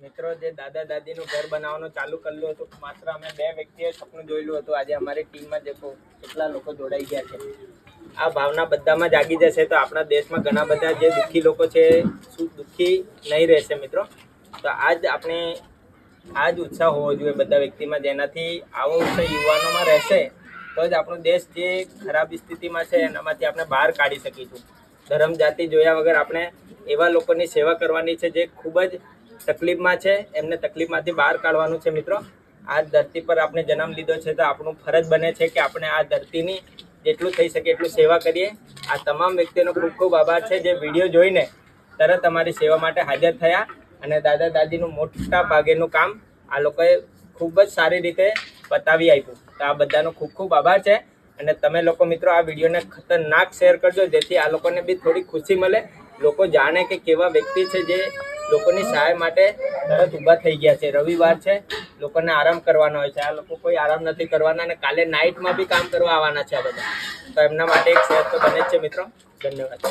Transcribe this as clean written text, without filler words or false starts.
મિત્રો જે દાદા દાદીનું ઘર બનાવવાનું ચાલુ કરેલું હતું, માત્ર અમે 2 વ્યક્તિએ સપનું જોયેલું હતું. આજે અમારી ટીમમાં દેખો કેટલા લોકો જોડાઈ ગયા છે. આ ભાવના બધામાં જાગી જશે તો આપણા દેશમાં ઘણા બધા જે દુઃખી લોકો છે શું દુઃખી નહીં રહેશે મિત્રો. તો આ જ ઉત્સાહ હોવો જોઈએ બધા વ્યક્તિમાં, જેનાથી આવો ઉત્સાહ યુવાનોમાં રહેશે તો જ આપણો દેશ જે ખરાબ સ્થિતિમાં છે એનામાંથી આપણે બહાર કાઢી શકીશું. ધર્મ જાતિ જોયા વગર આપણે એવા લોકોની સેવા કરવાની છે જે ખૂબ જ તકલીફમાં છે, એમને તકલીફમાંથી બહાર કાઢવાનું છે મિત્રો. આ ધરતી પર આપણે જન્મ લીધો છે તો આપણું ફરજ બને છે કે આપણે આ ધરતીની જેટલું થઈ શકે એટલું સેવા કરીએ. આ તમામ વ્યક્તિઓનો ખૂબ ખૂબ આભાર છે જે વિડીયો જોઈને તરત અમારી સેવા માટે હાજર થયા અને દાદા દાદીનું મોટા ભાગેનું કામ આ લોકોએ ખૂબ જ સારી રીતે બતાવી આપ્યું. તો આ બધાનો ખૂબ ખૂબ આભાર છે. અને તમે લોકો મિત્રો આ વિડીયોને ખતરનાક શેર કરજો, જેથી આ લોકોને બી થોડી ખુશી મળે, લોકો જાણે કે કેવા વ્યક્તિ છે જે લોકોની સહાય માટે તરત ઊભા થઈ ગયા છે. રવિવાર છે, લોકોને આરામ કરવાનો હોય છે, આ લોકો કોઈ આરામ નથી કરવાના અને કાલે નાઇટમાં બી કામ કરવા આવવાના છે આ બધા. તો એમના માટે એક શેર તો બને જ છે મિત્રો. ધન્યવાદ.